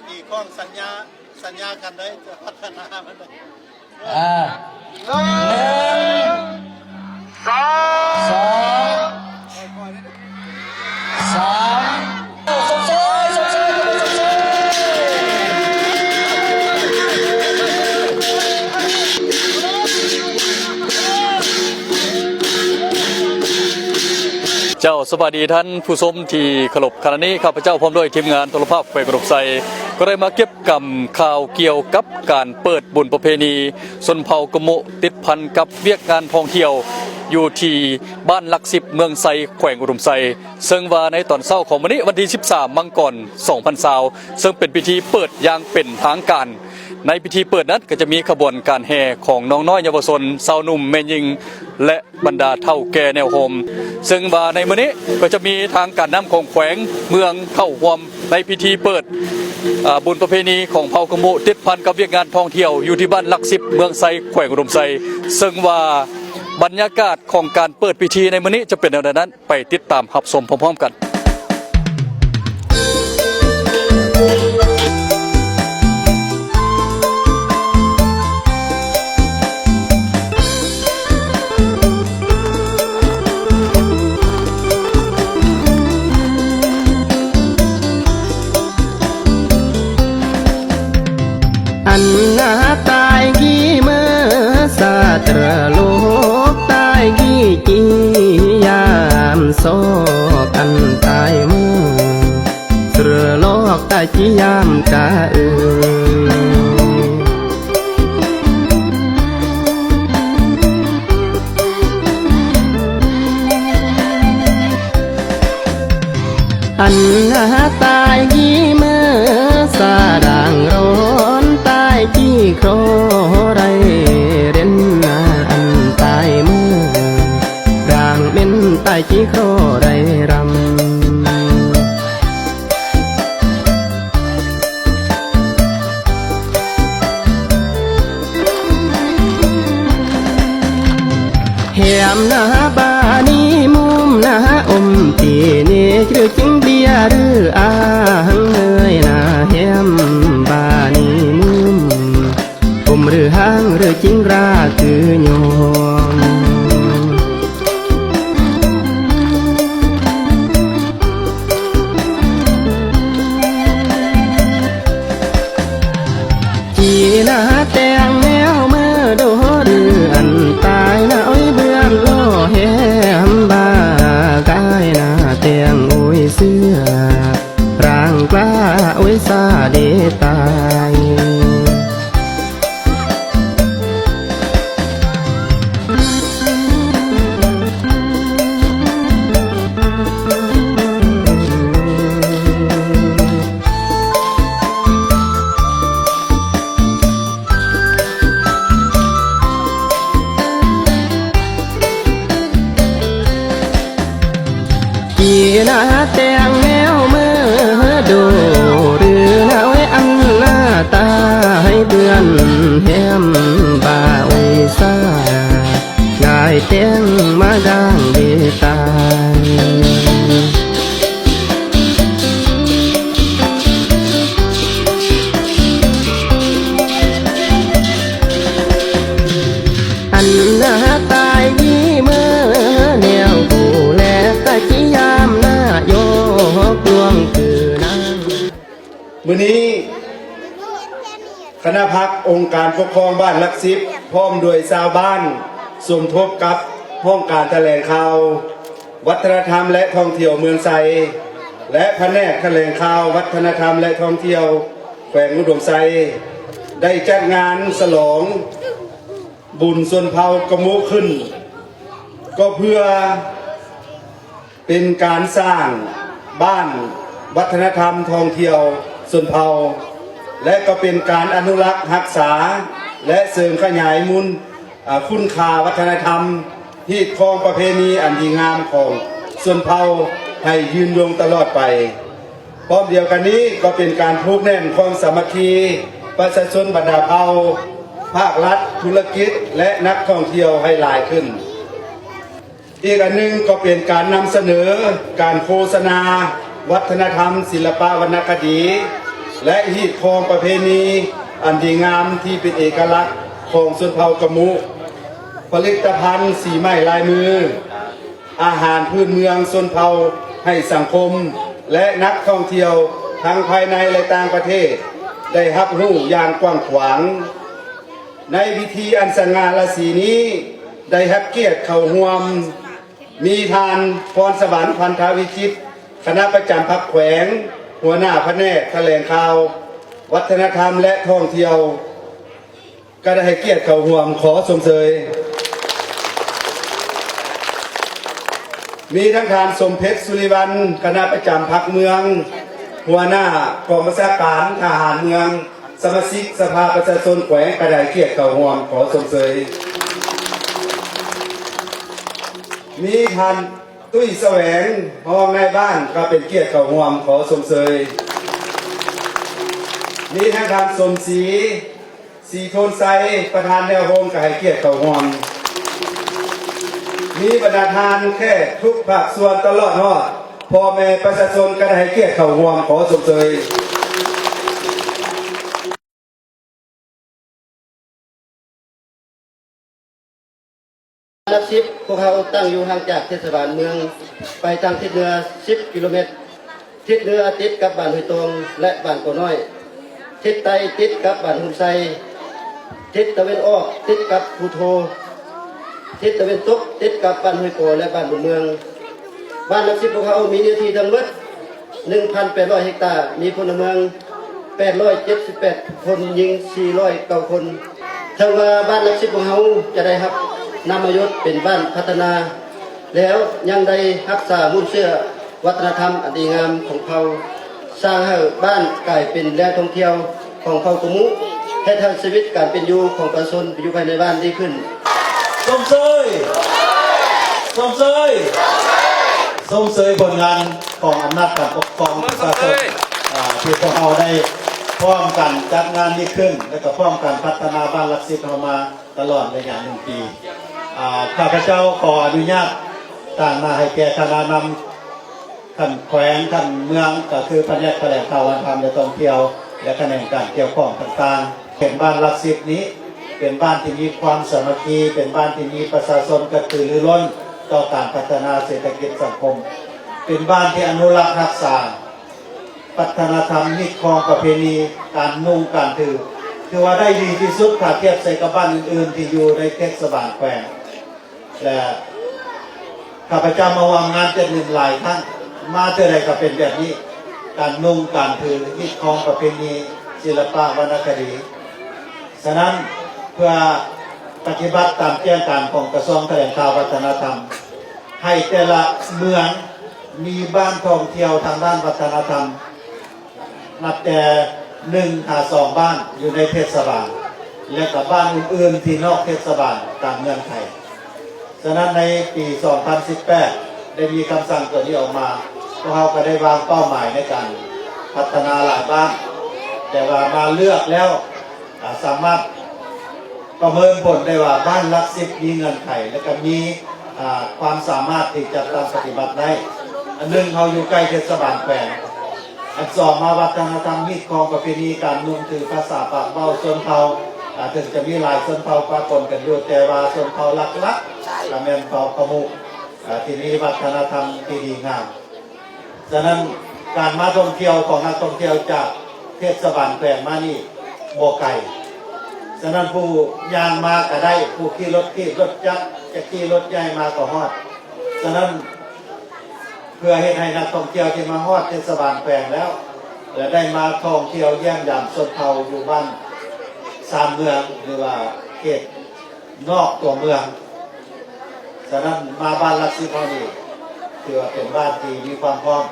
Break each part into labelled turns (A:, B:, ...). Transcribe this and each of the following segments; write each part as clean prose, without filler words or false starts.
A: กี่กล้องสัญญากันได้จะพัฒนามันได้
B: หนึ่งสองสามสมช่วยเจ้าสวัสดีท่านผู้ชมที่เคารพขณะนี้ข้าพเจ้าพร้อมด้วยทีมงานโทรภาพไฟกระดกใสก็ได้มาเก็บกำข่าวเกี่ยวกับการเปิดบุญประเพณีชนเผ่ากะโมติดพันกับเวียกงานท่องเที่ยวอยู่ที่บ้านหลัก10เมืองไซแขวงอุดมไซซึ่งว่าในตอนเช้าของวันนี้วันที่13มังกร2020ซึ่งเป็นพิธีเปิดอย่างเป็นทางการในพิธีเปิดนั้นก็จะมีขบวนการแห่ของน้องน้อยเยาวชนสาวหนุ่มแม่หญิงและบรรดาเฒ่าแก่แนวโฮมซึ่งว่าในมื้อนี้ก็จะมีทางการนำของแขวงเมืองเข้าร่วมในพิธีเปิดบุญประเพณีของเผ่ากะโมติดพันกับเวียกงานท่องเที่ยวอยู่ที่บ้านหลัก10เมืองไซแขวงอุดมไซซึ่งว่าบรรยากาศของการเปิดพิธีในมื้อนี้จะเป็นอย่างไรนั้นไปติดตามรับชมพร้อมๆกัน
C: อันนาตายกี่เมื่อสาตรโลกตายกี่จียามโซกันตายเมื่อเสือโลกตายจียามกะอันนาตายกี่เมื่อสาด่างร้อนตายกี่โครไรเด่นอันตายเมื่อร่างเป็นตายกี่โครไรรำแหมหน้าบานีมุมหน้าอมตีนี่คือจิงเบียหรืออาหังเงยหน้าแหมบานีมุมอมหรือหางหรือจิงราคือโยมจีหน้าแต่งแนวเมื่อโดหรืออันตายหน้าอ้อยเบื่อล้อแหมบากายหน้าแต่งโอ้ยเสื้อร่างกล้าโอ้ยซาเดตายจีหน้าแต่งแนวเมื่อดูหรือหน้าไว้อันหน้าตาให้เบือนแหมบ่าโอ้ยซางายแต่งมาดังเดตายอันหน้าตายยี่เมื่อแนวผู้แลตะกี้ยามหน้าโยกดวงคือนาง
A: มื้อนี้คณะพักองค์การปกครองบ้านหลัก10พร้อมด้วยชาวบ้านสมทบกับห้องการแถลงข่าววัฒนธรรมและท่องเที่ยวเมืองไซและแผนกแถลงข่าววัฒนธรรมและท่องเที่ยวแขวงอุดมไซได้จัดงานฉลองบุญชนเผ่ากะโมขึ้นก็เพื่อเป็นการสร้างบ้านวัฒนธรรมท่องเที่ยวชนเผ่าและก็เป็นการอนุรักษ์รักษาและเสริมขยายมูลคุณค่าวัฒนธรรมที่ครองประเพณีอันดีงามของชนเผ่าให้ยืนยงตลอดไปพร้อมเดียวกันนี้ก็เป็นการผูกแน่นความสามัคคีประชาชนบรรดาเผ่าภาครัฐธุรกิจและนักท่องเที่ยวให้หลายขึ้นอีกอันหนึ่งก็เป็นการนำเสนอการโฆษณาวัฒนธรรมศิลปะวรรณคดี และหีดคองประเพณีอันดีงามที่เป็นเอกลักษณ์ของชนเผ่ากะมุผลิตภัณฑ์สีไม้ลายมืออาหารพื้นเมืองชนเผ่าให้สังคมและนักท่องเที่ยวทั้งภายในและต่างประเทศได้รับรู้อย่างกว้างขวางในพิธีอันสง่าราศีนี้ได้รับเกียรติเข้าร่วมมีทานพรสวรรค์พันธวิจิตรคณะประจำพรรคแขวงหัวหน้าแผนกแถลงข่าววัฒนธรรมและท่องเที่ยวก็ได้ให้เกียรติเข้าร่วมขอชมเชยมีทั้งทานสมเพชรสุริวัลคณะประจำพรรคเมืองหัวหน้ากองบัญชาการทหารเมืองสมาชิกสภาประชาชนแขวงกระไดเกียรติเก่าหวมขอสมเสยมีท่านตุ้ยแสวงห้องในบ้านก็เป็นเกียรติเก่าหวมขอสมเสยมีทั้งท่านสมศรีสีโทนไซประธานแนวโฮมกระไดเกียรติเก่าหวมมีบรรดาทานแค่ทุกภาคส่วนตลอดฮอดพ่อแม่ประชาชนก็ได้ให้เกียรติเข้าร่วมขอสมเสย
C: นับสิบพวกเขาตั้งอยู่ห่างจากเทศบาลเมืองไปทางทิศเหนือ10 กิโลเมตรทิศเหนือติดกับบ้านห้วยตงและบ้านโกน้อยทิศใต้ติดกับบ้านหุ่นไซทิศตะวันออกติดกับภูโททิศตะวันตกติดกับบ้านห้วยโกและบ้านบุญเมืองบ้านนับสิบพวกเขามีเนื้อที่ทั้งหมด 1,800 เฮกตาร์มีพลเมือง878 คนยิง409 คนถ้าว่าบ้านนับสิบพวกเขาจะได้ครับนามยศเป็นบ้านพัฒนาแล้วยังได้รักษามุ่นเชื่อวัฒนธรรมอันดีงามของเขาสร้างให้บ้านกลายเป็นแหล่งท่องเที่ยวของเขากมุให้ทางชีวิตการเป็นอยู่ของประชาชนอยู่ภายในบ้านดีขึ้น
A: สมเสยสมเสยสมเสยผลงานของอำนาจการปกครองประชาชนที่พวกเราได้พร้อมกันจัดงานนี้ขึ้นและก็พร้อมกันพัฒนาบ้านหลักสิบเรามาตลอดระยะ1 ปีข้าพเจ้าขออนุญาตต่างมาให้แก่คณะนำท่านแขวงท่านเมืองก็คือแผนกแถลงข่าววัฒนธรรมและท่องเที่ยวและคะแนนการเกี่ยวข้องต่างๆเป็นบ้านหลักสิบนี้เป็นบ้านที่มีความสามัคคีเป็นบ้านที่มีประชาชนกระตือรือร้นต่อการพัฒนาเศรษฐกิจสังคมเป็นบ้านที่อนุรักษ์รักษาวัฒนธรรมนิคมประเพณีการนุ่งการถือคือว่าได้ดีที่สุดถ้าเทียบใส่กับบ้านอื่นๆที่อยู่ในเทศบาลแขวงและข้าพเจ้ามาวางงานจะ1หลายท่านมาเท่าไรก็เป็นแบบนี้การนุ่งการถือนิคมประเพณีศิลปะวรรณคดีฉะนั้นเพื่อปฏิบัติตามแจ้งการของกระทรวงแถลงข่าววัฒนธรรมให้แต่ละเมืองมีบ้านท่องเที่ยวทางด้านวัฒนธรรมนับแต่1-2 บ้านอยู่ในเทศบาลและกับบ้านอื่นๆที่นอกเทศบาลตามเงื่อนไขฉะนั้นในปี 2018 ได้มีคำสั่งตัวนี้ออกมาพวกเราก็ได้วางเป้าหมายในการพัฒนาหลายบ้านแต่ว่ามาเลือกแล้วสามารถประเมินผลได้ว่าบ้านหลักสิบมีเงื่อนไขและก็มีความสามารถที่จะตามปฏิบัติได้อันหนึ่งเขาอยู่ใกล้เทศบาลแขวงอันสองมาวัฒนธรรมนิคมประเพณีการนุ่งถือภาษาปากเบ้าชนเผ่าถึงจะมีหลายชนเผ่าปะปนกันอยู่แต่ว่าชนเผ่าหลักๆละแมนเผ่าขมุที่มีวัฒนธรรมที่ดีงามฉะนั้นการมาท่องเที่ยวของนักท่องเที่ยวจากเทศบาลแขวงมานี่บ่ไกลฉะนั้นผู้ย่างมาก็ได้ผู้ขี่รถจักรจะขี่รถใหญ่มาก็ฮอดฉะนั้นเพื่อให้นักท่องเที่ยวที่มาฮอดเทศบาลแขวงแล้วและได้มาท่องเที่ยวเยี่ยมยามชนเผ่าอยู่บ้าน3 เมืองหรือว่าเขตนอกตัวเมืองฉะนั้นมาบ้านหลักสิบนี่ถือว่าเป็นบ้านที่มีความพร้อม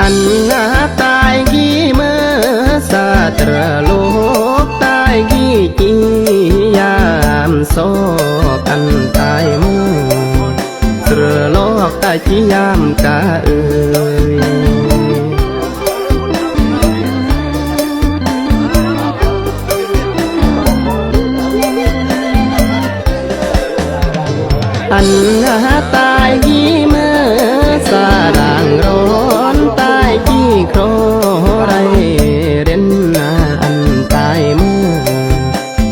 C: อันนาตายกี่เมื่อสาตรโลกตายกี่จียามโศกอันตายมือเสือลอ อกตาจียามกะเอ่ยอันนาตายยี่เมื่อสาด่างร้อนตายยี่โครไรเด่นนาอันตายเมื่อ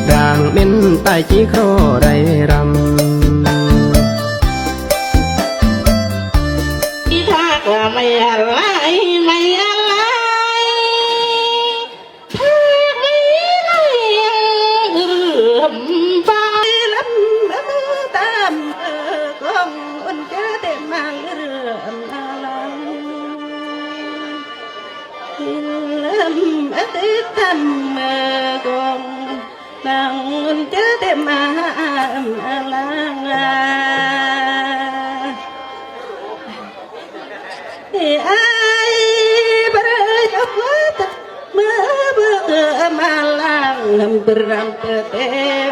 C: ด่างเป็นตายยี่โครไรรำ
D: ที่ทักว่าไม่อะไรไม่อะไรทักไม่ไรเรื่มไปลำตามกองอุ่นเจอเต็มมาเรื่มอะไรลำติดทำกองนางอุ่นเจอเต็มมาอะไรไอ้บรยาวัตเมื่อเบื่อมาลังลำบรำเตเต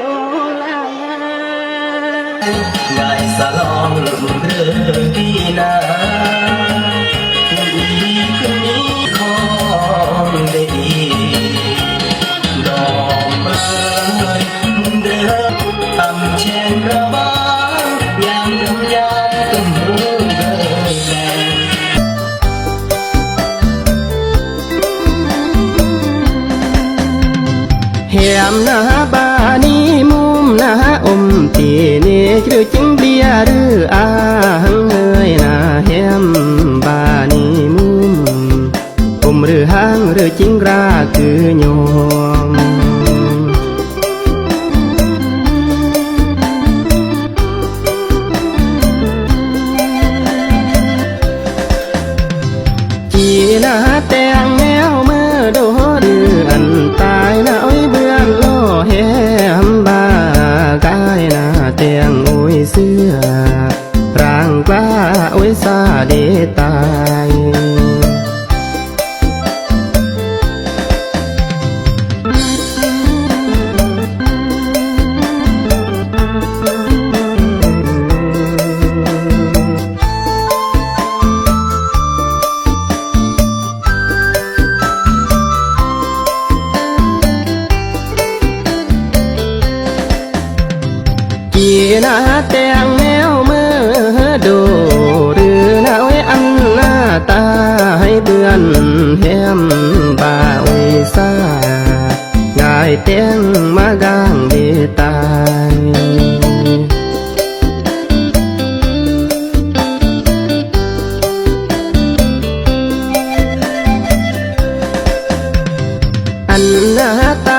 D: โอลัง
C: งายสลองลมเรือกีนาคืนนี้ของได้ดีดอกไม้เดินตำเชนระบายยามยำยามตุ้มหูเดินแดงเหียมหน้าบานีมุมหน้าอมตีเนหรือจิงเบียหรืออ่างเงยหน้าเหียมบานีมุมอมหรือหางหรือจิงราคือโยมจีหน้าแต่งแนวเมื่อโดหรืออันตายหน้าอ้อยเบื้องโลเหียมบากายหน้าแต่งโอ้ยเสื้อร่างกล้าโอ้ยซาเดตายกีหน้าแต่งแนวเมื่อดูหรือหน้าไว้อันหน้าตาให้เบือนเหียมบ่าไว้ซางายเตียงมากางเดตายอันหน้าตา